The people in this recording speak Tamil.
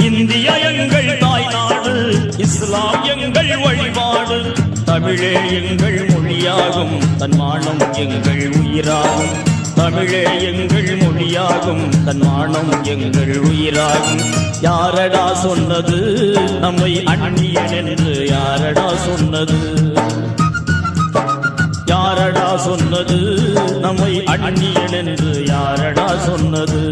இந்தியா எங்கள் தாய்நாடு, இஸ்லாம் எங்கள் வழிபாடு, தமிழே எங்கள் மொழியாகும், தன்மானம் எங்கள் உயிராகும். தமிழே எங்கள் மொழியாகும், தன்மானம் எங்கள் உயிராகும். யாரடா சொன்னது நம்மை அந்நியன் என்று? யாரடா சொன்னது? யாரடா சொன்னது நம்மை அந்நியன் என்று? யாரடா சொன்னது?